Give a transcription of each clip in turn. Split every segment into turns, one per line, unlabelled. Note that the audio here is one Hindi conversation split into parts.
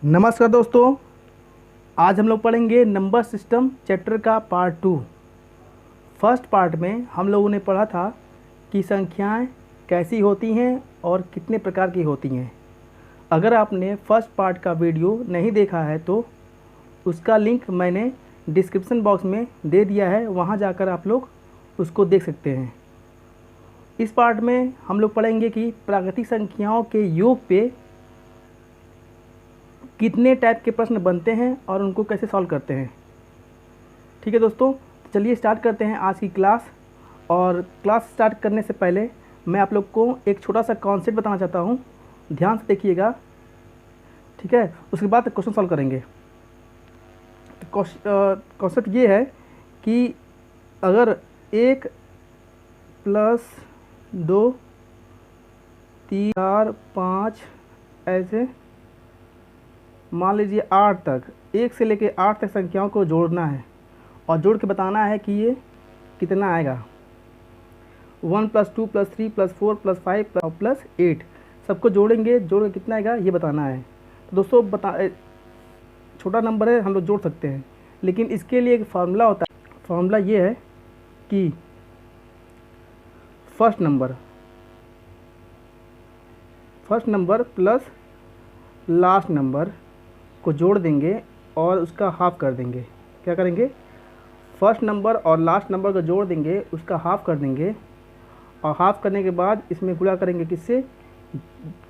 नमस्कार दोस्तों, आज हम लोग पढ़ेंगे नंबर सिस्टम चैप्टर का पार्ट 2। फर्स्ट पार्ट में हम लोगों ने पढ़ा था कि संख्याएं कैसी होती हैं और कितने प्रकार की होती हैं। अगर आपने फर्स्ट पार्ट का वीडियो नहीं देखा है तो उसका लिंक मैंने डिस्क्रिप्शन बॉक्स में दे दिया है, वहां जाकर आप लोग उसको देख सकते हैं। इस पार्ट में हम लोग पढ़ेंगे कि प्राकृतिक संख्याओं के योग पे कितने टाइप के प्रश्न बनते हैं और उनको कैसे सॉल्व करते हैं। ठीक है दोस्तों, चलिए स्टार्ट करते हैं आज की क्लास। और क्लास स्टार्ट करने से पहले मैं आप लोग को एक छोटा सा कॉन्सेप्ट बताना चाहता हूँ, ध्यान से देखिएगा। ठीक है, उसके बाद क्वेश्चन सॉल्व करेंगे। कॉन्सेप्ट ये है कि अगर 1 + 2 3 4 5 ऐसे मान लीजिए 8 तक, 1 से लेके 8 तक संख्याओं को जोड़ना है और जोड़ के बताना है कि ये कितना आएगा। 1 + 2 + 3 + 4 + 5 + 8 सबको जोड़ेंगे, जोड़ के कितना आएगा ये बताना है। तो दोस्तों छोटा नंबर है, हम लोग जोड़ सकते हैं, लेकिन इसके लिए एक फार्मूला होता है। फार्मूला ये है कि first number plus last number को जोड़ देंगे और उसका हाफ कर देंगे। क्या करेंगे? फर्स्ट नंबर और लास्ट नंबर को जोड़ देंगे, उसका हाफ कर देंगे और हाफ करने के बाद इसमें गुणा करेंगे किससे?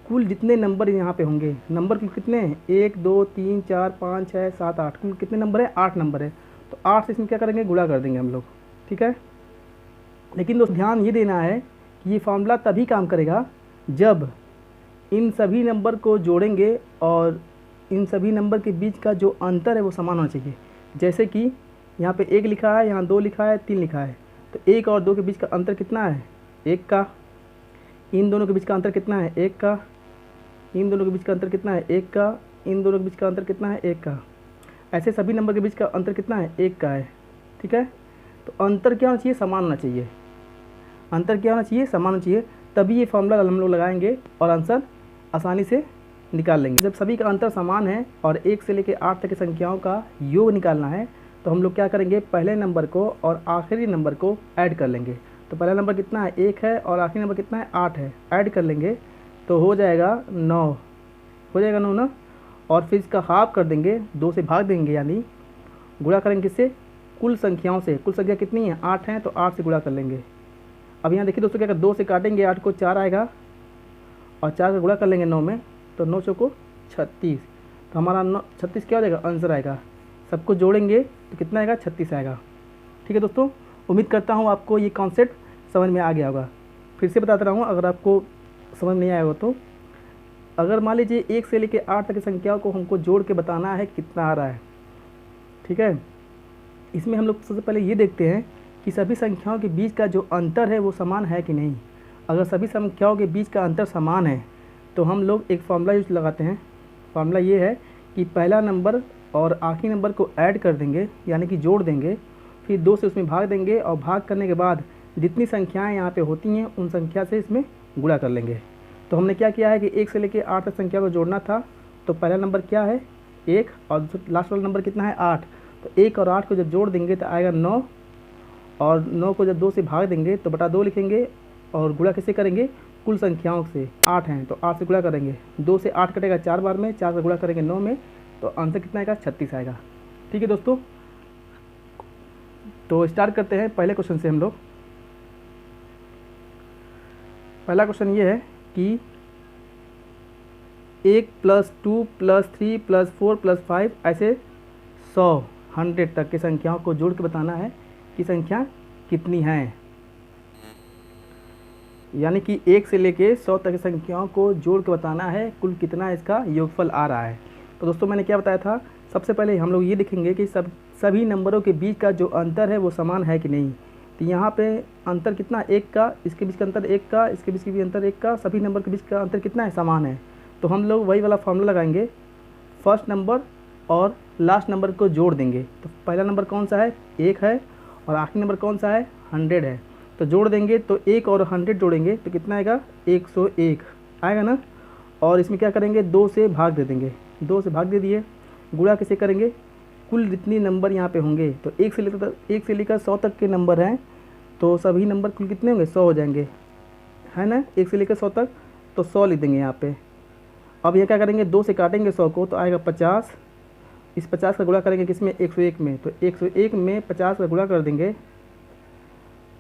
कुल जितने नंबर यहाँ पे होंगे, नंबर कुल कितने हैं? 1 2 3 4 5 6 7 8, कुल कितने नंबर है? 8 नंबर है। तो 8 से इसमें क्या करेंगे? गुणा कर देंगे हम लोग। ठीक है, लेकिन दोस्त ध्यान ये देना है कि ये फार्मूला तभी काम करेगा जब इन सभी नंबर को जोड़ेंगे और इन सभी नंबर के बीच का जो अंतर है वो समान होना चाहिए। जैसे कि यहाँ पे 1 लिखा है, यहाँ 2 लिखा है, 3 लिखा है, तो 1 और 2 के बीच का अंतर कितना है? 1 का। इन दोनों के बीच का अंतर कितना है? 1 का। इन दोनों के बीच का अंतर कितना है? 1 का। इन दोनों के बीच का अंतर कितना है? 1 का। ऐसे सभी नंबर के बीच का अंतर कितना है? 1 का है। ठीक है, तो अंतर क्या होना चाहिए? समान होना चाहिए। अंतर क्या होना चाहिए? समान होना चाहिए, तभी ये फॉर्मूला हम लोग लगाएंगे और आंसर आसानी से निकाल लेंगे। जब सभी का अंतर समान है और 1 से लेकर 8 तक की संख्याओं का योग निकालना है तो हम लोग क्या करेंगे? पहले नंबर को और आखिरी नंबर को ऐड कर लेंगे। तो पहला नंबर कितना है? 1 है और आखिरी नंबर कितना है? 8 है। ऐड कर लेंगे तो हो जाएगा 9, हो जाएगा 9 ना। और फिर इसका हाफ कर देंगे, 2 से भाग देंगे, यानी गुणा करेंगे किससे? कुल संख्याओं से। कुल संख्या कितनी है? 8 है, तो 8 से गुणा कर लेंगे। अब यहाँ देखिए दोस्तों, क्या 2 से काटेंगे 8 को, 4 आएगा और 4 का गुणा कर लेंगे 9 में, तो 9 चौको 36। तो हमारा 36 क्या हो जाएगा? आंसर आएगा। सबको जोड़ेंगे तो कितना आएगा? 36 आएगा। ठीक है दोस्तों, उम्मीद करता हूँ आपको ये कॉन्सेप्ट समझ में आ गया होगा। फिर से बताता रहा हूँ अगर आपको समझ नहीं आया हो तो। अगर मान लीजिए 1 से लेकर 8 तक की संख्याओं को हमको जोड़ के बताना है कितना आ रहा है। ठीक है, इसमें हम लोग सबसे पहले ये देखते हैं कि सभी संख्याओं के बीच का जो अंतर है वो समान है कि नहीं। अगर सभी संख्याओं के बीच का अंतर समान है तो हम लोग एक फार्मूला यूज लगाते हैं। फार्मूला ये है कि पहला नंबर और आखिरी नंबर को ऐड कर देंगे, यानी कि जोड़ देंगे, फिर 2 से उसमें भाग देंगे और भाग करने के बाद जितनी संख्याएं यहाँ पे होती हैं उन संख्या से इसमें गुणा कर लेंगे। तो हमने क्या किया है कि 1 से लेकर 8 तक संख्या को जोड़ना था, तो पहला नंबर क्या है? 1 और लास्ट वाला नंबर कितना है? 8। तो 1 और 8 को जब जोड़ देंगे तो आएगा 9, और 9 को जब 2 से भाग देंगे तो बटा 2 लिखेंगे और गुणा किससे करेंगे? कुल संख्याओं से। 8 हैं तो 8 से गुणा करेंगे, 2 से 8 कटेगा 4 बार में, 4 से गुणा करेंगे 9 में, तो आंसर कितना आएगा? 36 आएगा। ठीक है दोस्तों, तो स्टार्ट करते हैं पहले क्वेश्चन से हम लोग। पहला क्वेश्चन ये है कि 1 + 2 + 3 + 4 + 5 ऐसे 100 तक की संख्याओं को जोड़ के बताना है कि संख्या कितनी है। यानी कि 1 से लेके 100 तक की संख्याओं को जोड़ के बताना है कुल कितना इसका योगफल आ रहा है। तो दोस्तों मैंने क्या बताया था? सबसे पहले हम लोग ये देखेंगे कि सभी नंबरों के बीच का जो अंतर है वो समान है कि नहीं। तो यहाँ पे अंतर कितना? 1 का, इसके बीच का अंतर 1 का, इसके बीच का भी अंतर 1 का, सभी नंबर के बीच का अंतर कितना है? समान है। तो हम लोग वही वाला फार्मूला लगाएंगे, फर्स्ट नंबर और लास्ट नंबर को जोड़ देंगे। तो पहला नंबर कौन सा है? 1 है, और आखिरी नंबर कौन सा है? 100 है। तो जोड़ देंगे तो 1 और 100 जोड़ेंगे तो कितना आएगा? 101 आएगा ना। और इसमें क्या करेंगे? 2 से भाग दे देंगे, 2 से भाग दे दिए। गुणा कैसे करेंगे, कुल जितने नंबर यहाँ पे होंगे, तो 1 से लेकर 100 तक के नंबर हैं, तो सभी नंबर कुल कितने होंगे, 100 हो जाएंगे, है ना। 1 से लेकर 100 तक, तो 100 लिख देंगे यहाँ पे। अब ये क्या करेंगे, 2 से काटेंगे 100 को, तो आएगा 50। इस 50 का गुणा करेंगे किसमें, 101 में, तो 101 में 50 का गुणा कर देंगे,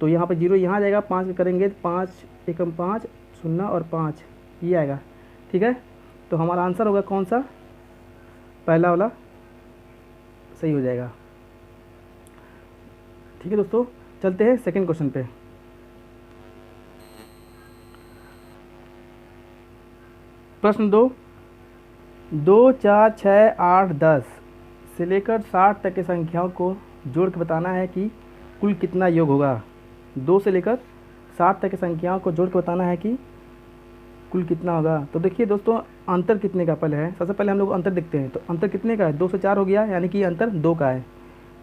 तो यहाँ पे 0 यहाँ आ जाएगा। 5 का करेंगे, 5 एकम 5, 0 और 5 ये आएगा, ठीक है। तो हमारा आंसर होगा कौन सा, पहला वाला सही हो जाएगा। ठीक है दोस्तों, चलते हैं सेकंड क्वेश्चन पे। प्रश्न 2, 2, 4, 6, 8, 10 से लेकर 60 तक की संख्याओं को जोड़ के बताना है कि कुल कितना योग होगा। 2 से लेकर 60 तक की संख्याओं को जोड़ के बताना है कि कुल कितना होगा। तो देखिए दोस्तों, अंतर कितने का पहले है, सबसे पहले हम लोग अंतर देखते हैं। तो अंतर कितने का है, 2 से 4 हो गया, यानी कि अंतर 2 का है।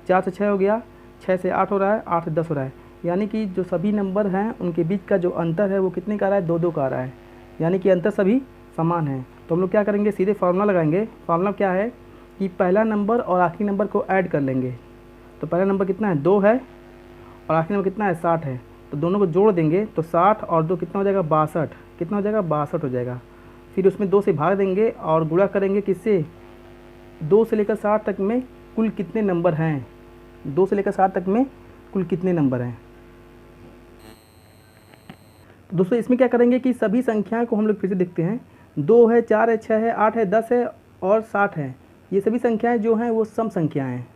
4 से 6 हो गया, 6 से 8 हो रहा है, 8 से 10 हो रहा है, यानी कि जो सभी नंबर हैं उनके बीच का जो अंतर है वो कितने का आ रहा है, 2-2 का आ रहा है, यानी कि अंतर सभी समान है। तो हम लोग क्या करेंगे, सीधे फार्मूला लगाएंगे। फार्मूला क्या है कि पहला नंबर और आखिरी नंबर को ऐड कर लेंगे। तो पहला नंबर कितना है, 2 है, और आखिरी नंबर कितना है, 60 है। तो दोनों को जोड़ देंगे, तो 60 और 2 कितना हो जाएगा, 62। कितना हो जाएगा, 62 हो जाएगा। फिर उसमें 2 से भाग देंगे और गुणा करेंगे किससे, 2 से लेकर 60 तक में कुल कितने नंबर हैं। 2 से लेकर 60 तक में कुल कितने नंबर हैं। तो दोस्तों इसमें क्या करेंगे कि सभी संख्याओं को हम लोग फिर से देखते हैं। 2 है, 4 है, 6 है, 8 है, 10 है और 60 है। ये सभी संख्याएं जो हैं वो सम संख्याएं हैं।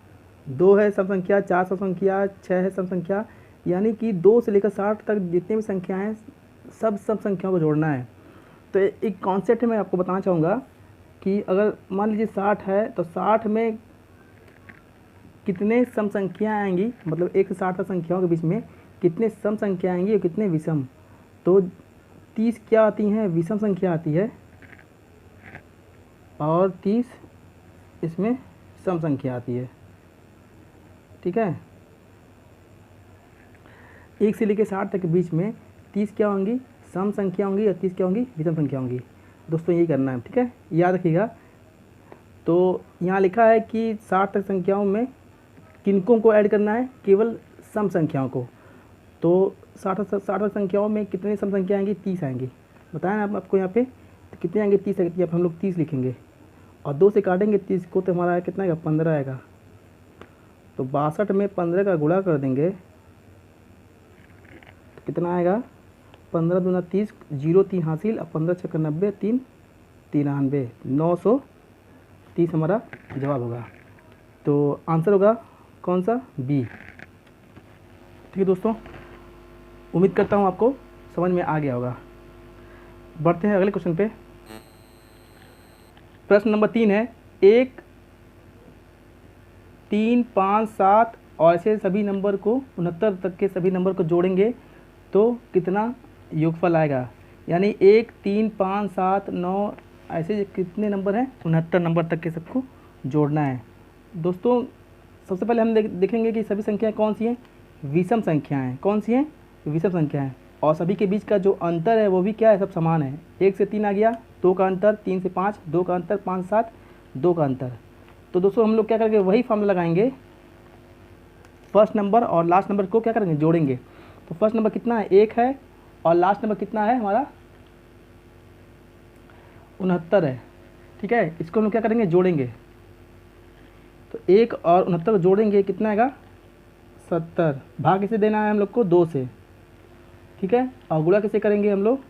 2 है सम संख्या, 4 सम संख्या, 6 है सम संख्या, यानी कि 2 से लेकर 60 तक जितनी भी संख्याएं हैं सब सम संख्याओं को जोड़ना है। तो एक कॉन्सेप्ट मैं आपको बताना चाहूँगा कि अगर मान लीजिए 60 है, तो 60 में कितने सम संख्याएँ आएंगी, मतलब 1 से 60 तक संख्याओं के बीच में कितने सम संख्या आएंगी और कितने विषम। तो 30 क्या आती हैं, विषम संख्या आती है, और 30 इसमें सम संख्या आती है, ठीक है। 1 से लेकर 60 तक के बीच में 30 क्या होंगी, सम संख्या होंगी, और 30 क्या होंगी, विषम संख्या होंगी। दोस्तों यही करना है, ठीक है, याद रखिएगा। तो यहाँ लिखा है कि 60 तक संख्याओं में किनको को ऐड करना है, केवल सम संख्याओं को। तो 60 तक संख्याओं में कितनी सम संख्या आएंगी, 30 आएंगी। बताएं आपको यहाँ पे, तो कितने आएंगे, 30 आएंगे। यहाँ पर हम लोग 30 लिखेंगे, और 2 से काटेंगे 30 को, तो हमारा कितना आएगा, 15 आएगा। तो 62 में 15 का गुणा कर देंगे, तो कितना आएगा, 15 दूना 30, 0 3 हासिल, अब 15 छक्का 90, 3 93, 930 हमारा जवाब होगा। तो आंसर होगा कौन सा, बी। ठीक है दोस्तों, उम्मीद करता हूँ आपको समझ में आ गया होगा। बढ़ते हैं अगले क्वेश्चन पे। प्रश्न नंबर 3 है, 1, 3, 5, 7 और ऐसे सभी नंबर को 69 तक के सभी नंबर को जोड़ेंगे तो कितना योगफल आएगा। यानी 1, 3, 5, 7, 9 ऐसे कितने नंबर हैं, 69 नंबर तक के सबको जोड़ना है। दोस्तों सबसे पहले हम देखेंगे कि सभी संख्याएं कौन सी हैं, विषम संख्याएं। कौन सी हैं, विषम संख्याएं। और सभी के बीच का जो अंतर है वो भी क्या है, सब समान है। 1 से 3 आ गया, 2 का अंतर, 3 से 5, 2 का अंतर, 5 से 7, 2 का अंतर। तो दोस्तों हम लोग क्या करेंगे, वही फॉर्मूला लगाएंगे, फर्स्ट नंबर और लास्ट नंबर को क्या करेंगे, जोड़ेंगे। तो फर्स्ट नंबर कितना है, 1 है, और लास्ट नंबर कितना है हमारा, 69 है, ठीक है। इसको हम लोग क्या करेंगे, जोड़ेंगे। तो 1 और 69 को जोड़ेंगे, कितना आएगा, 70। भाग किसे देना है हम लोग को, 2 से, ठीक है। और गुणा कैसे करेंगे हम लोग,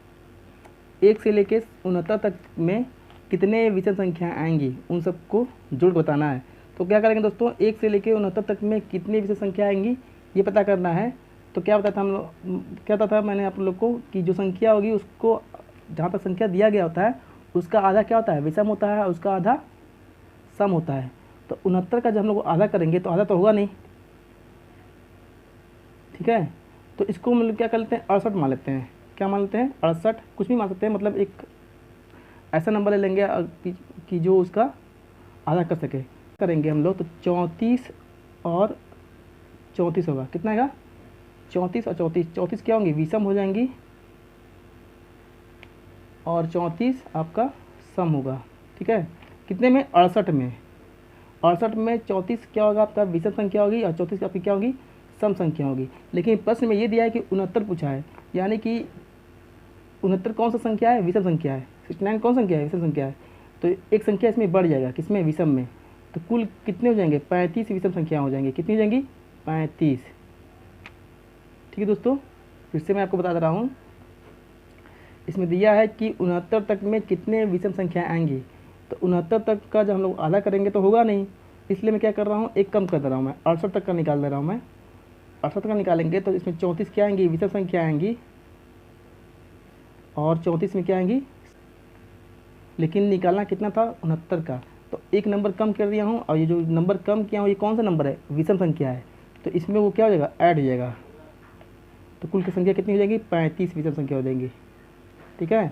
1 से लेके 69 तक में कितने विषम संख्याएं आएंगी उन सबको जोड़ बताना है। तो क्या करेंगे दोस्तों, 1 से लेके 69 तक में कितनी विषम संख्या आएंगी ये पता करना है। तो क्या बताया था हम लोग, क्या बताया था मैंने आप लोग को कि जो संख्या होगी उसको, जहाँ तक संख्या दिया गया होता है उसका आधा क्या होता है, विषम होता है, उसका आधा सम होता है। तो 69 का जब हम लोग आधा करेंगे तो आधा तो होगा नहीं, ठीक है। तो इसको हम लोग क्या कर लेते हैं, 68 मान लेते हैं। क्या मान लेते हैं, 68, कुछ भी मान सकते हैं, मतलब एक ऐसा नंबर ले लेंगे कि जो उसका आधा कर सके। करेंगे हम लोग तो 34 और 34 होगा, कितना आएगा, 34 और 34, 34 क्या होंगी, विषम हो जाएंगी, और 34 आपका सम होगा, ठीक है। कितने में, 68 में। 68 में 34 क्या होगा आपका, विषम संख्या होगी, और 34 आपकी क्या होगी, सम संख्या होगी। लेकिन प्रश्न में ये दिया है कि 69 पूछा है, यानी कि 69 कौन सा संख्या है, विषम संख्या है। 69 कौन संख्या है, विषम संख्या है। तो एक संख्या इसमें बढ़ जाएगा, किसमें, विषम में। तो कुल कितने हो जाएंगे, 35 विषम संख्या हो जाएंगी। कितनी हो जाएंगी, 35। ठीक है दोस्तों, फिर से मैं आपको बता दे रहा हूँ। इसमें दिया है कि 69 तक में कितने विषम संख्या आएंगी। तो 69 तक का जब हम लोग आधा करेंगे तो होगा नहीं, इसलिए मैं क्या कर रहा हूँ, एक कम कर दे रहा हूँ मैं, 68 तक का निकाल दे रहा हूँ मैं। 68 का निकालेंगे तो इसमें 34 क्या आएंगी, विषम संख्या आएंगी, और 34 में क्या आएंगी, लेकिन निकालना कितना था, 69 का। तो एक नंबर कम कर दिया हूँ, और ये जो नंबर कम किया हूँ ये कौन सा नंबर है, विषम संख्या है। तो इसमें वो क्या हो जाएगा, ऐड हो जाएगा। तो कुल की संख्या कितनी हो जाएगी, 35 विषम संख्या हो जाएंगी। ठीक है,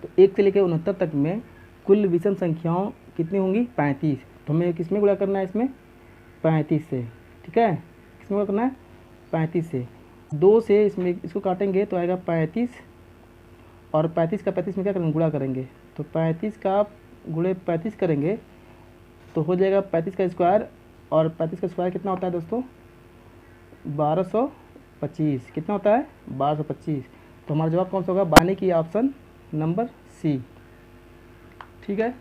तो 1 से लेकर 69 तक में कुल विषम संख्याओं कितनी होंगी, 35। तो हमें किस में गुणा करना है, इसमें 35 से। ठीक है, किस में गुणा करना है, 35 से। 2 से इसमें इसको काटेंगे तो आएगा 35, और 35 का 35 में क्या करेंगे, गुणा करेंगे। तो 35 का गुणे 35 करेंगे तो हो जाएगा 35 का स्क्वायर, और 35 का स्क्वायर कितना होता है दोस्तों, 1225। कितना होता है, 1225। तो हमारा जवाब कौन सा होगा, बानी की ऑप्शन नंबर सी। ठीक है,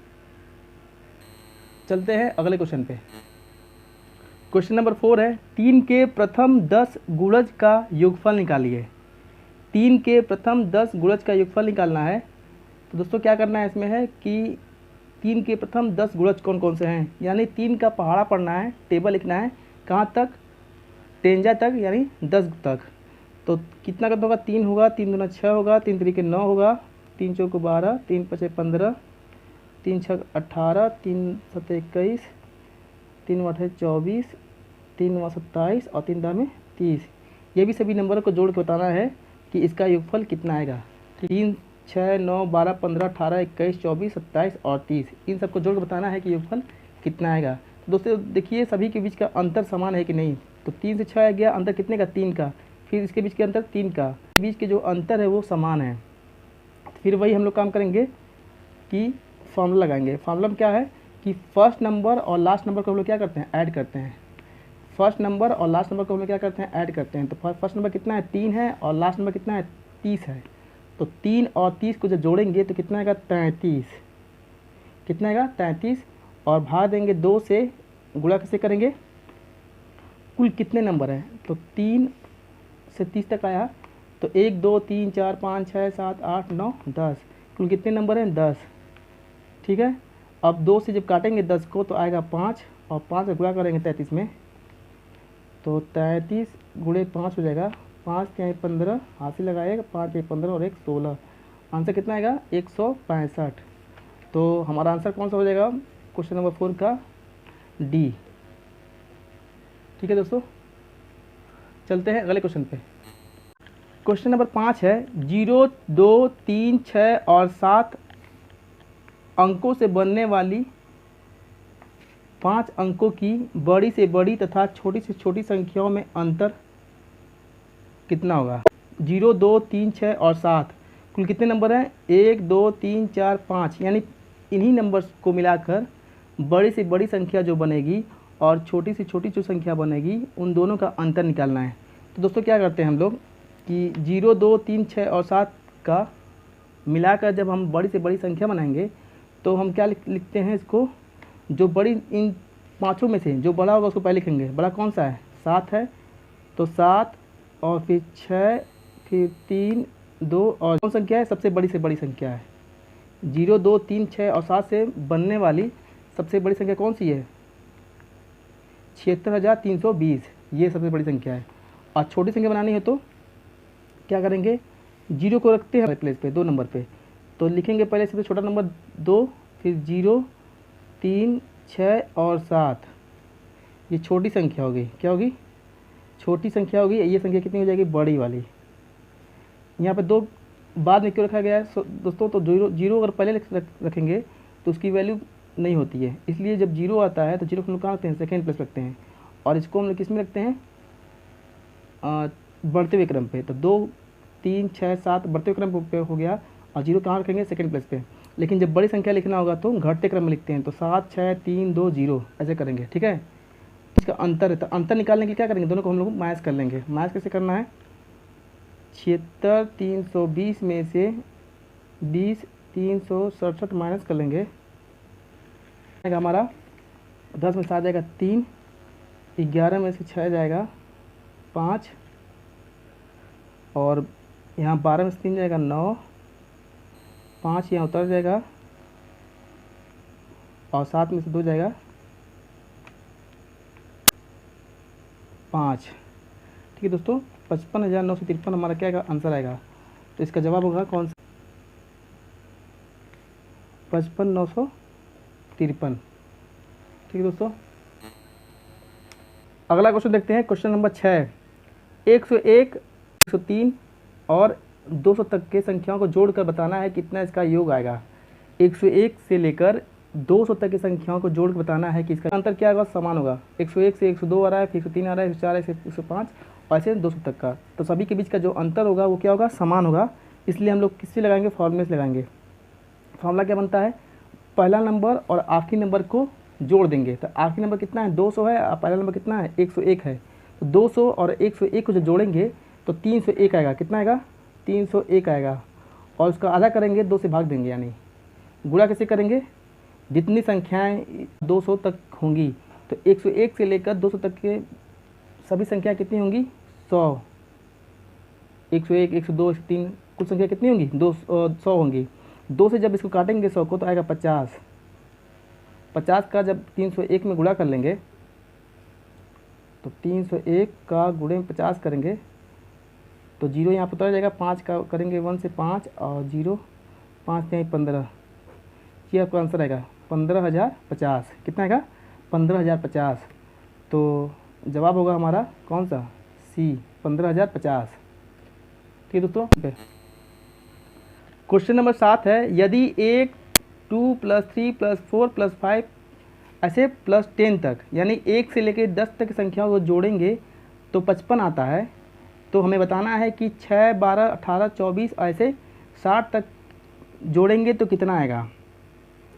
चलते हैं अगले क्वेश्चन पे। क्वेश्चन नंबर 4 है, 3 के प्रथम 10 गुणज का योगफल निकालिए। 3 के प्रथम 10 गुणज का योगफल निकालना है। तो दोस्तों क्या करना है इसमें है कि 3 के प्रथम 10 गुणज कौन कौन से हैं, यानी 3 का पहाड़ा पढ़ना है, टेबल लिखना है, कहाँ तक, टेंजा तक, यानी 10 तक। तो कितना करता होगा, 3 होगा, 3 दूना 6 होगा, 3 तरीके 9 होगा, 3 चौको 12, 3 पचे 15, 3 छक 18, 3 सत्ते 21, 3 आठे 24, 3 9 27, और 3 दाम में 30। ये भी सभी नंबरों को जोड़ के बताना है कि इसका योगफल कितना आएगा। 3 6 9 12 15 18 21 24 27 और 30, इन सबको जोड़ के बताना है कि योगफल कितना आएगा। तो दोस्तों देखिए सभी के बीच का अंतर समान है कि नहीं। तो 3 से 6 आ गया, अंतर कितने का, 3 का। फिर इसके बीच के अंतर 3 का, बीच के जो अंतर है वो समान है। फिर वही हम लोग काम करेंगे कि फॉर्मूला लगाएंगे। फॉर्मूला में क्या है कि फर्स्ट नंबर और लास्ट नंबर को हम लोग क्या करते हैं, ऐड करते हैं। फर्स्ट नंबर और लास्ट नंबर को हम लोग क्या करते हैं, ऐड करते हैं। तो फर्स्ट नंबर कितना है, 3 है, और लास्ट नंबर कितना है, 30 है। तो 3 और 30 को जब जोड़ेंगे तो कितना आएगा, 33। कितना आएगा, 33। और भाग देंगे 2 से, गुणा कैसे करेंगे, कुल कितने नंबर हैं। तो 3 से 30 तक आया, तो 1 2 3 4 5 6 7 8 9 10, कुल कितने नंबर हैं, 10। ठीक है, अब 2 से जब काटेंगे 10 को तो आएगा 5, और 5 से गुणा करेंगे 33 में, तो 33 गुणे 5 हो जाएगा, 5 3 15, हाथ से लगाएगा, 5 1 15 और 1 16। आंसर कितना आएगा, 165। तो हमारा आंसर कौन सा हो जाएगा, क्वेश्चन नंबर 4 का डी। ठीक है दोस्तों, चलते हैं अगले क्वेश्चन पे। क्वेश्चन नंबर 5 है, 0 2 3 6 और 7 अंकों से बनने वाली 5 अंकों की बड़ी से बड़ी तथा छोटी से छोटी संख्याओं में अंतर कितना होगा। 0 2 3 6 और 7 कुल कितने नंबर हैं, 1 2 3 4 5, यानी इन्हीं नंबर्स को मिलाकर बड़ी से बड़ी संख्या जो बनेगी और छोटी से छोटी जो संख्या बनेगी उन दोनों का अंतर निकालना है। तो दोस्तों क्या करते हैं हम लोग कि 0 2 3 6 और 7 का मिलाकर जब हम बड़ी से बड़ी संख्या बनाएंगे तो हम क्या लिखते हैं इसको, जो बड़ी इन पाँचों में से जो बड़ा होगा उसको पहले लिखेंगे। बड़ा कौन सा है, 7 है, तो 7 और फिर 6 फिर 3 2 और कौन संख्या है, सबसे बड़ी से बड़ी संख्या है। 0 2 3 6 और 7 से बनने वाली सबसे बड़ी संख्या कौन सी है, 76,320, ये सबसे बड़ी संख्या है। और छोटी संख्या बनानी है तो क्या करेंगे, 0 को रखते हैं प्लेस पे 2 नंबर पे, तो लिखेंगे पहले सबसे छोटा नंबर 2, फिर 0 3 6 और 7, ये छोटी संख्या होगी। क्या होगी, छोटी संख्या होगी। ये संख्या कितनी हो जाएगी, बड़ी वाली। यहाँ पे 2 बाद में क्यों रखा गया है दोस्तों, तो 0 अगर पहले रखेंगे तो उसकी वैल्यू नहीं होती है, इसलिए जब 0 आता है तो 0 को हम लोग कहाँ रखते हैं, सेकेंड प्लेस रखते हैं, और इसको हम लोग किस में रखते हैं, बढ़ते हुए क्रम पे। तो 2 3 6 7 बढ़ते हुए क्रम पे हो गया, और 0 कहाँ रखेंगे, सेकेंड प्लेस पे। लेकिन जब बड़ी संख्या लिखना होगा तो घटते क्रम में लिखते हैं। तो 7 6 3 2 0 ऐसे करेंगे, ठीक है। तो इसका अंतर है, तो अंतर निकालने के लिए क्या करेंगे, दोनों को हम लोग माइनस कर लेंगे। माइनस कैसे करना है, 76 320 में से 20 367 माइनस कर लेंगे, हमारा 10 में से आ जाएगा 3, 11 में से 6 जाएगा 5, और यहाँ 12 में से 3 जाएगा 9, 5 यहाँ उतर जाएगा, और 7 में से 2 जाएगा 5। ठीक है दोस्तों, 55,953 हमारा क्या आएगा, आंसर आएगा। तो इसका जवाब होगा कौन सा, 55,953। ठीक है दोस्तों, अगला क्वेश्चन देखते हैं। क्वेश्चन नंबर 6, 101, 103 और 200 तक के संख्याओं को जोड़कर बताना है कितना इसका योग आएगा। 101 से लेकर 200 तक की संख्याओं को जोड़कर बताना है कि इसका अंतर क्या होगा, समान होगा। 101 से 102 आ रहा है, फिर 103 आ रहा है, 104 से 105 और ऐसे 200 तक का। तो सभी के बीच का जो अंतर होगा वो क्या होगा, समान होगा। इसलिए हम लोग किससे लगाएंगे, फॉर्मूले से लगाएंगे। फॉर्मूला क्या बनता है, पहला नंबर और आखिरी नंबर को जोड़ देंगे। तो आखिरी नंबर कितना है, 200 है, और पहला नंबर कितना है, 101 है। तो 200 और 101 को जो जोड़ेंगे तो 301 आएगा। कितना आएगा, 301 आएगा। और उसका आधा करेंगे, 2 से भाग देंगे, यानी गुणा कैसे करेंगे, जितनी संख्याएं 200 तक होंगी। तो 101 से लेकर 200 तक के सभी संख्याएं कितनी होंगी, 100। 101, 102, 103 कुल संख्या कितनी होंगी, 100 होंगी। 2 से जब इसको काटेंगे 100 को तो आएगा 50। 50 का जब 301 में गुणा कर लेंगे तो 301 का गुणे में 50 करेंगे तो 0 यहाँ पर उतर जाएगा। 5 का करेंगे 1 से 5 और 0, 5 यहाँ 15। ये आपका आंसर आएगा 15,050। कितना आएगा, 15,050। तो जवाब होगा हमारा कौन सा, सी, 15,050। ठीक है दोस्तों। क्वेश्चन नंबर 7 है, यदि 1 2 + 3 + 4 + 5 ऐसे +10 तक, यानी 1 से लेकर 10 तक की संख्याओं को जोड़ेंगे तो 55 आता है। तो हमें बताना है कि 6 12 18 24 ऐसे 60 तक जोड़ेंगे तो कितना आएगा।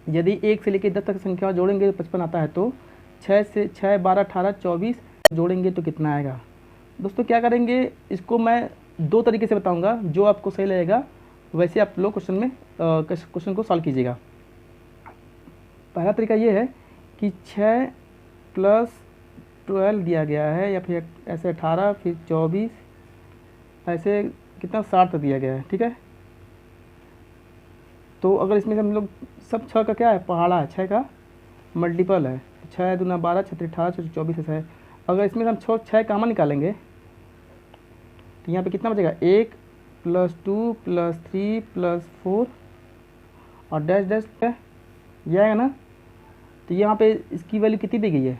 यदि 1 से लेकर 10 तक संख्या जोड़ेंगे तो 55 आता है। तो 6 से 6 12 18 24 जोड़ेंगे तो कितना आएगा। दोस्तों क्या करेंगे, इसको मैं 2 तरीके से बताऊंगा, जो आपको सही लगेगा वैसे आप लोग क्वेश्चन को सॉल्व कीजिएगा। पहला तरीका ये है कि 6 + 12 दिया गया है, या फिर ऐसे 18 फिर 24 ऐसे कितना 60 तक दिया गया है। ठीक है, तो अगर इसमें हम लोग सब 6 का क्या है, पहाड़ा है, 6 का मल्टीपल है। 6 दूना 12, 6 18 6 24 ऐसा है। अगर इसमें हम 6 कामन निकालेंगे तो यहाँ पे कितना बचेगा, 1 + 2 + 3 + 4 और डैश डैश ये आएगा ना। तो यहाँ पे इसकी वैल्यू कितनी दी गई है,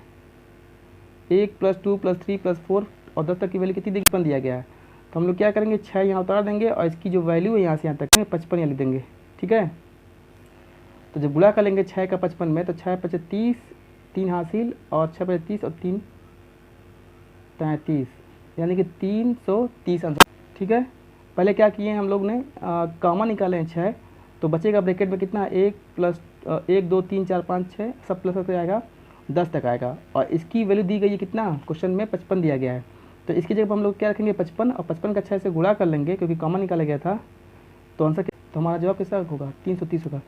1 + 2 + 3 + 4 और 10 तक की वैल्यू कितनी दी गई, दिया गया है। तो हम लोग क्या करेंगे, 6 यहाँ उतार देंगे और इसकी जो वैल्यू है यहाँ से यहाँ तक 55 यहाँ लिख देंगे। ठीक है, तो जब गुणा कर लेंगे 6 का 55 में तो 6 × 5 = 30, 3 हासिल और 6 × 30 और 3 33, यानी कि 330 आंसर। ठीक है, पहले क्या किए हम लोग ने, कॉमन निकाले हैं 6, तो बचेगा ब्रैकेट में कितना, 1 + 1 2 3 4 5 6 सब प्लस होते आएगा 10 तक आएगा। और इसकी वैल्यू दी गई है कितना, क्वेश्चन में 55 दिया गया है। तो इसकी जगह हम लोग क्या रखेंगे, 55 और 55 का 6 से गुणा कर लेंगे क्योंकि कॉमन निकाला गया था। तो आंसर, तो हमारा जवाब कैसा होगा, 330 होगा।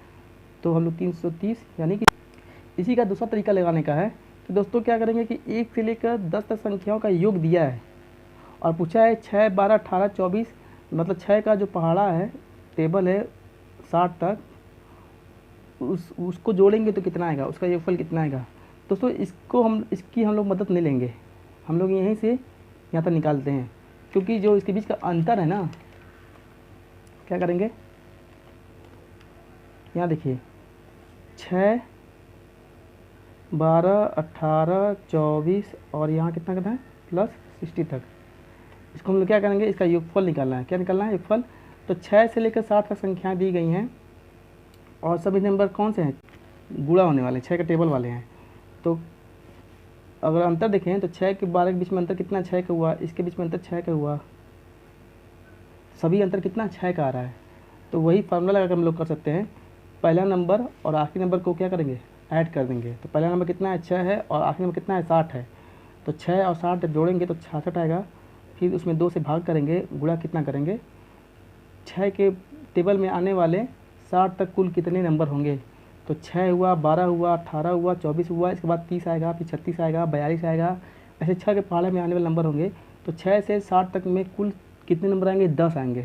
तो हम लोग 330, यानी कि इसी का दूसरा तरीका लगाने का है कि दोस्तों क्या करेंगे कि 1 से लेकर 10 तक संख्याओं का योग दिया है और पूछा है 6 12 18 24, मतलब 6 का जो पहाड़ा है टेबल है 60 तक, उसको जोड़ेंगे तो कितना आएगा, उसका योगफल कितना आएगा। दोस्तों इसकी हम लोग मदद नहीं लेंगे, हम लोग यहीं से यहाँ तक निकालते हैं, क्योंकि जो इसके बीच का अंतर है ना, क्या करेंगे, यहाँ देखिए 6 12 18 24 और यहाँ कितना है +60 तक, इसको हम लोग क्या करेंगे, इसका योगफल निकालना है। क्या निकालना है, योगफल। तो 6 से लेकर 60 तक संख्याएँ दी गई हैं और सभी नंबर कौन से हैं, गुणा होने वाले, 6 के टेबल वाले हैं। तो अगर अंतर देखें तो 6 के 12 के बीच में अंतर कितना, 6 का हुआ, इसके बीच में अंतर 6 का हुआ, सभी अंतर कितना 6 का आ रहा है। तो वही फार्मूला लगा कर हम लोग कर सकते हैं पहला नंबर और आखिरी नंबर को क्या करेंगे, ऐड कर देंगे। तो पहला नंबर कितना है, 6 है, और आखिरी नंबर कितना है, 60 है। तो 6 और 60 जब जोड़ेंगे तो 66 आएगा। फिर उसमें 2 से भाग करेंगे, गुणा कितना करेंगे, 6 के टेबल में आने वाले 60 तक कुल कितने नंबर होंगे। तो 6 हुआ, 12 हुआ, 18 हुआ, 24 हुआ, इसके बाद 30 आएगा, फिर 36 आएगा, 42 आएगा, ऐसे 6 के पहाड़े में आने वाले नंबर होंगे। तो 6 से 60 तक में कुल कितने नंबर आएंगे, 10 आएंगे,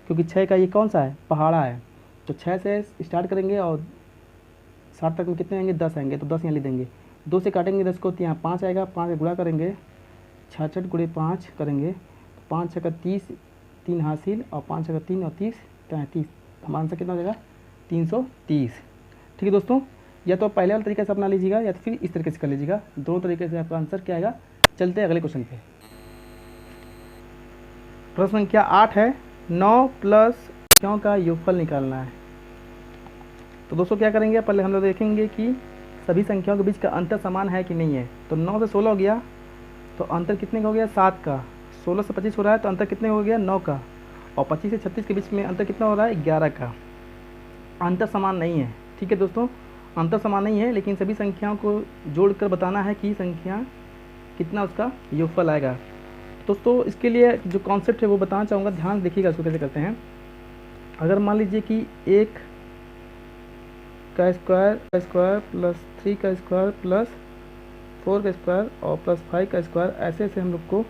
क्योंकि 6 का ये कौन सा है, पहाड़ा है। तो 6 से स्टार्ट करेंगे और 60 तक में कितने आएंगे, 10 आएंगे। तो 10 यहाँ लिख देंगे, 2 से काटेंगे 10 को, तो यहाँ 5 आएगा, 5 से गुणा करेंगे, 66 गुणे 5 करेंगे, 5 छक्का 30, 3 हासिल, और 5 छक्का 3 और 30 33। हमारा आंसर कितना हो जाएगा, 330। ठीक है दोस्तों, या तो पहले वाले तरीके से अपना लीजिएगा या तो फिर इस तरीके से कर लीजिएगा, दोनों तरीके से आपका आंसर क्या आएगा। चलते हैं अगले क्वेश्चन पे। प्रश्न संख्या 8 है, 9 प्लस संख्याओं का योगफल निकालना है। तो दोस्तों क्या करेंगे, पहले हम लोग देखेंगे कि सभी संख्याओं के बीच का अंतर समान है कि नहीं है। तो 9 से 16 हो गया, तो अंतर कितने का हो गया, 7 का। 16 से 25 हो रहा है, तो अंतर कितने हो गया, 9 का। और 25 से 36 के बीच में अंतर कितना हो रहा है, 11 का। अंतर समान नहीं है। ठीक है दोस्तों, अंतर समान नहीं है, लेकिन सभी संख्याओं को जोड़कर बताना है कि संख्या कितना उसका योगफल आएगा। दोस्तों इसके लिए जो कॉन्सेप्ट है वो बताना चाहूँगा, ध्यान देखिएगा इसको कैसे करते हैं। अगर मान लीजिए कि 1 का स्क्वायर प्लस 3 का स्क्वायर प्लस 4 का स्क्वायर और प्लस 5 का स्क्वायर, ऐसे ऐसे हम लोग को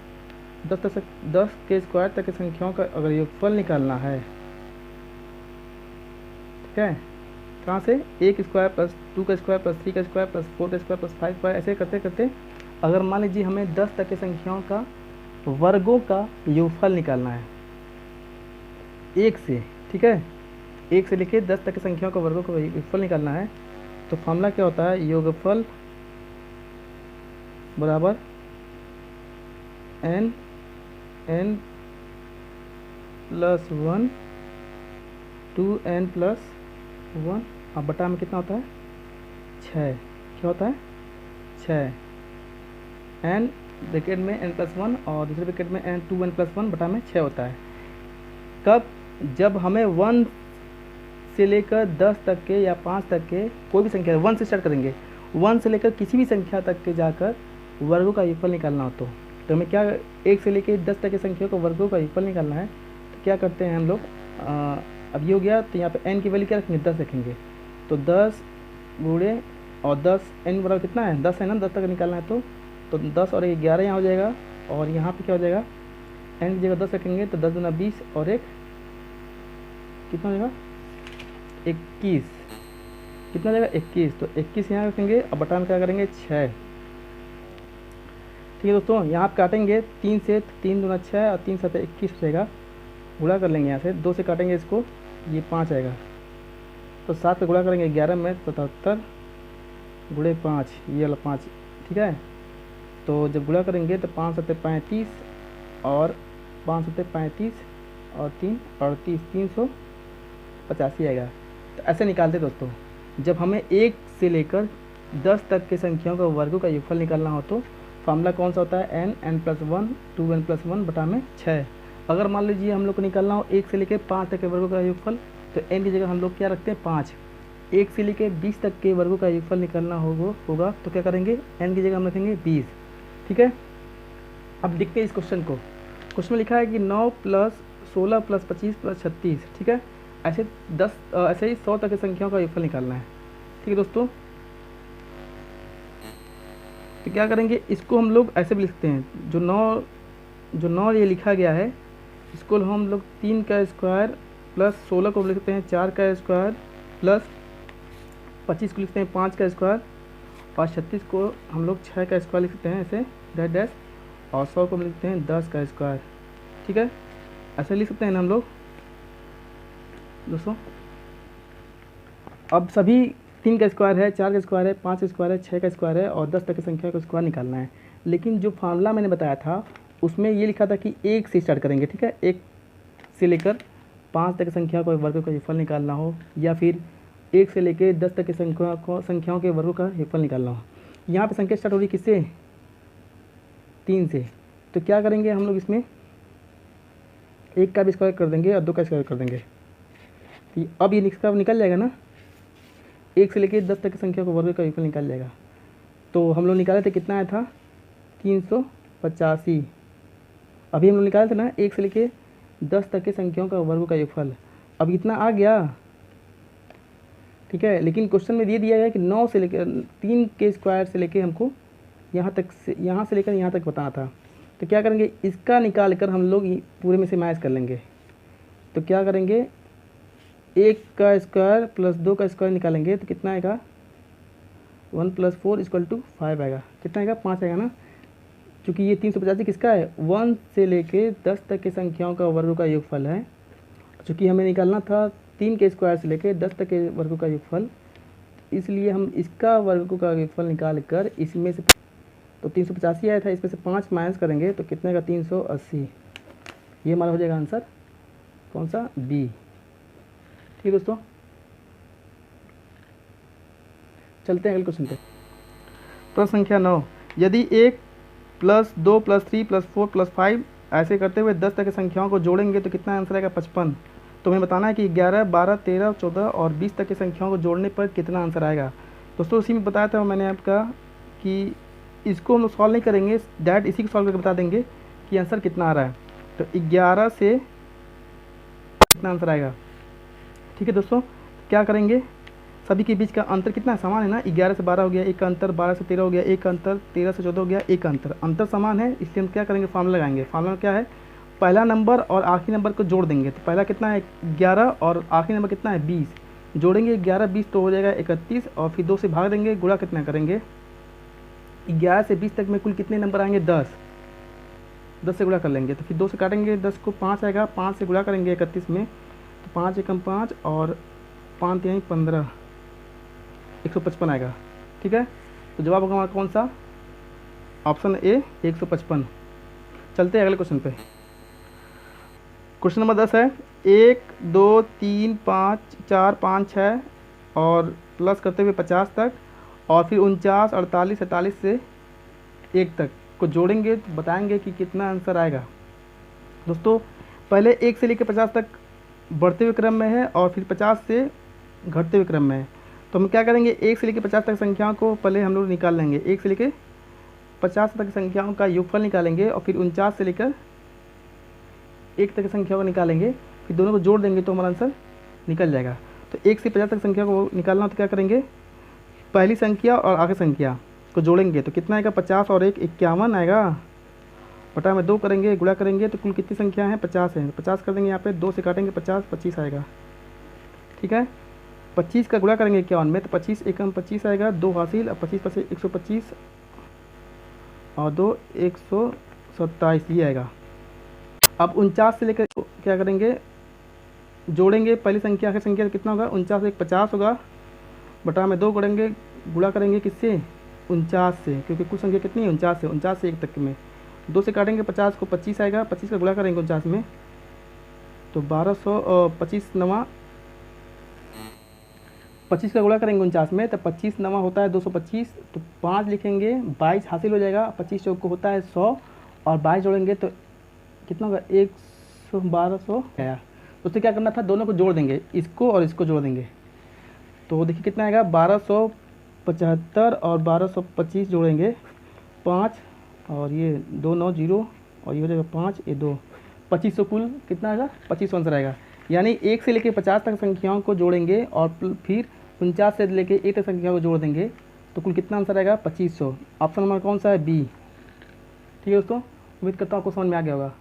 10 के स्क्वायर तक की संख्याओं का अगर योगफल निकालना है, ठीक है, कहाँ से, 1 स्क्वायर प्लस 2 का स्क्वायर प्लस 3 का स्क्वायर प्लस 4 का स्क्वायर प्लस 5 स्क्वायर, ऐसे करते करते अगर मान लीजिए हमें 10 तक की संख्याओं का वर्गों का योगफल निकालना है 1 से, ठीक है, 1 से लेके 10 तक की संख्याओं का वर्गों का योगफल निकालना है। तो फॉर्मूला क्या होता है, योगफल बराबर n प्लस 1 2n प्लस 1, अब बटा में कितना होता है, 6। क्या होता है, 6। n ब्रैकेट में n प्लस 1 और दूसरे ब्रैकेट में n 2n प्लस 1 बटा में 6 होता है। कब, जब हमें 1 से लेकर 10 तक के या 5 तक के कोई भी संख्या, 1 से स्टार्ट करेंगे, 1 से लेकर किसी भी संख्या तक के जाकर वर्गों का योगफल निकालना हो तो हमें क्या, 1 से लेकर 10 तक की संख्या को वर्गों का योगफल निकालना है। तो क्या करते हैं हम लोग, अब ये हो गया, तो यहाँ पे n की वैल्यू क्या रखेंगे, 10 रखेंगे। तो 10 गुणे और 10, n बराबर कितना है, 10 है ना, 10 तक निकालना है। तो 10 और 11 यहाँ हो जाएगा, और यहाँ पे क्या हो जाएगा, n की जगह 10 रखेंगे तो 10 गुना 20 और 1 कितना हो जाएगा, 21। कितना हो जाएगा, 21। तो 21 यहाँ रखेंगे और बटा में क्या करेंगे, 6। ठीक है दोस्तों, यहाँ आप काटेंगे 3 से, 3 दूना 6 और 3 7 21 हो जाएगा। गुणा कर लेंगे यहाँ से, 2 से काटेंगे इसको, ये 5 आएगा। तो 7 का गुणा करेंगे 11 में 77 गुणे 5, ये वाला 5, ठीक है। तो जब गुणा करेंगे तो 5 7 35 और 5 7 35 और 3 38, 385 आएगा। तो ऐसे निकालते दोस्तों, जब हमें 1 से लेकर 10 तक के संख्याओं का वर्गों का योगफल निकालना हो तो फार्मूला कौन सा होता है, n प्लस 1 2n प्लस 1 बटा में 6। अगर मान लीजिए हम लोग को निकालना हो 1 से लेकर 5 तक के वर्गों का योगफल, तो n की जगह हम लोग क्या रखते हैं, 5। 1 से लेकर 20 तक के वर्गों का योगफल निकालना होगा तो क्या करेंगे, n की जगह हम रखेंगे 20। ठीक है, अब देखते हैं इस क्वेश्चन को। क्वेश्चन में लिखा है कि 9 प्लस 16 प्लस 25 प्लस 36, ठीक है, ऐसे ही 100 तक की संख्याओं का योगफल निकालना है। ठीक है दोस्तों, तो क्या करेंगे, इसको हम लोग ऐसे भी लिखते हैं, जो 9 ये लिखा गया है, इसको हम लोग 3 का स्क्वायर प्लस 16 को लिखते हैं 4 का स्क्वायर प्लस 25 को लिखते हैं 5 का स्क्वायर और 36 को हम लोग 6 का स्क्वायर लिखते हैं ऐसे डैश डैश, और 100 को लिखते हैं 10 का स्क्वायर। ठीक है, ऐसे लिख सकते हैं ना हम लोग दोस्तों। अब सभी 3 का स्क्वायर है, 4 का स्क्वायर है, 5 का स्क्वायर है, 6 का स्क्वायर है और 10 तक की संख्या का स्क्वायर निकालना है। लेकिन जो फार्मूला मैंने बताया था उसमें ये लिखा था कि 1 से स्टार्ट करेंगे, ठीक है, 1 से लेकर 5 तक की संख्या को वर्गों का योगफल निकालना हो, या फिर 1 से लेकर 10 तक की संख्याओं के वर्गों का योगफल निकालना हो। यहाँ पे संख्या स्टार्ट हो रही है किससे, 3 से। तो क्या करेंगे हम लोग, इसमें 1 का भी स्क्वायर कर देंगे और 2 का स्क्वायर कर देंगे। तो अब ये इसका निकल जाएगा ना, 1 से लेके 10 तक की संख्या को वर्ग का योगफल निकाल जाएगा। तो हम लोग निकाले थे, कितना आया था 385। अभी हम लोग निकाले थे ना 1 से लेके 10 तक की संख्याओं का वर्ग का योगफल। अब इतना आ गया, ठीक है। लेकिन क्वेश्चन में ये दिया गया कि 9 से लेकर 3 के स्क्वायर से लेके हमको यहाँ से लेकर यहाँ तक बताना था। तो क्या करेंगे, इसका निकाल कर हम लोग पूरे में से माइनस कर लेंगे। तो क्या करेंगे, 1 का स्क्वायर प्लस 2 का स्क्वायर निकालेंगे तो कितना आएगा, 1 + 4 = 5 आएगा। कितना आएगा, 5 आएगा ना। क्योंकि ये 385 किसका है, 1 से लेके 10 तक की संख्याओं का वर्ग का योगफल है। चूँकि हमें निकालना था 3 के स्क्वायर से लेके 10 तक के वर्ग का योगफल, इसलिए हम इसका वर्ग का योगफल निकाल कर इसमें से, तो 385 आया था, इसमें से 5 माइनस करेंगे तो कितने का, 380। ये हमारा हो जाएगा आंसर, कौन सा, बी। ठीक दोस्तों, चलते हैं अगले क्वेश्चन पे। प्रश्न संख्या 9, यदि 1 + 2 + 3 + 4 + 5 ऐसे करते हुए 10 तक की संख्याओं को जोड़ेंगे तो कितना आंसर आएगा, 55। तो हमें बताना है कि 11, 12, 13, 14 और 20 तक की संख्याओं को जोड़ने पर कितना आंसर आएगा। दोस्तों उसी में बताया था मैंने आपका कि इसको हम लोग सॉल्व नहीं करेंगे, डायरेक्ट इसी को सॉल्व करके बता देंगे कि आंसर कितना आ रहा है। तो 11 से कितना आंसर आएगा। ठीक है दोस्तों, क्या करेंगे, सभी के बीच का अंतर कितना समान है ना, 11 से 12 हो गया, एक का अंतर 12 से 13 हो गया, एक का अंतर 13 से 14 हो गया, एक का अंतर समान है, इसलिए हम क्या करेंगे, फार्मूला लगाएंगे। फार्मूला क्या है, पहला नंबर और आखिरी नंबर को जोड़ देंगे। तो पहला कितना है 11 और आखिरी नंबर कितना है 20, जोड़ेंगे 11 20 तो हो जाएगा 31, और फिर 2 से भाग देंगे, गुणा कितना करेंगे, 11 से 20 तक में कुल कितने नंबर आएंगे, 10 से गुणा कर लेंगे। तो फिर 2 से काटेंगे, 10 को 5 आएगा, 5 से गुणा करेंगे 31 में, तो 5 एकम 5 और 5 3 15, 155 आएगा। ठीक है, तो जवाब होगा हमारा कौन सा, ऑप्शन ए 155। चलते हैं अगले क्वेश्चन पे। क्वेश्चन नंबर 10 है, 1 2 3 5 4 5 6 और प्लस करते हुए 50 तक, और फिर 49 48 47 से 1 तक को जोड़ेंगे तो बताएंगे कि कितना आंसर आएगा। दोस्तों पहले 1 से लेकर 50 तक बढ़ते हुए क्रम में है और फिर 50 से घटते हुए क्रम में है। तो हम क्या करेंगे, 1 से लेकर 50 तक संख्याओं को पहले हम लोग निकाल लेंगे। 1 से लेकर 50 तक संख्याओं का योगफल निकालेंगे और फिर 49 से लेकर 1 तक संख्याओं को निकालेंगे, फिर दोनों को जोड़ देंगे तो हमारा आंसर निकल जाएगा। तो 1 से 50 तक संख्या को निकालना हो तो क्या करेंगे, पहली संख्या और आखिरी संख्या को जोड़ेंगे तो कितना आएगा, 50 और 1 51 आएगा, बटा में 2 करेंगे, गुणा करेंगे तो कुल कितनी संख्या है, 50 है। 50 कर देंगे यहाँ पे, 2 से काटेंगे 50, 25 आएगा। ठीक है, 25 का गुणा करेंगे 51 में तो 25 एकम 25 आएगा, 2 हासिल, अब 25 से 125 और 2 127 ये आएगा। अब 49 से लेकर क्या करेंगे, जोड़ेंगे पहली संख्या आखिरी संख्या कितना होगा, 49 से 50 होगा, बटा में 2 करेंगे, गुणा करेंगे किससे, 49 से, क्योंकि कुल संख्या कितनी है 49 से, 49 से 1 तक में 2 से काटेंगे 50 को 25 आएगा, 25 का गुणा करेंगे 49 में तो 25 नवा 25 का गुणा करेंगे 49 में तो 25 नवा होता है 225, तो 5 लिखेंगे, 22 हासिल हो जाएगा, 25 चौक को होता है 100 और 22 जोड़ेंगे तो कितना होगा 100 आया। तो उससे क्या करना था, दोनों को जोड़ देंगे, इसको और इसको जोड़ देंगे तो देखिए कितना आएगा, 1275 और 1225 जोड़ेंगे 5 और ये 2 9 0 और ये हो जाएगा 5 ये 2, 2500 कुल कितना आएगा, 2500 आंसर आएगा। यानी 1 से लेकर 50 तक संख्याओं को जोड़ेंगे और फिर 49 से लेकर 1 तक संख्या को जोड़ देंगे तो कुल कितना आंसर आएगा, 2500। ऑप्शन नंबर कौन सा है, बी। ठीक है दोस्तों, उम्मीद करता हूँ आपको समझ में आ गया होगा।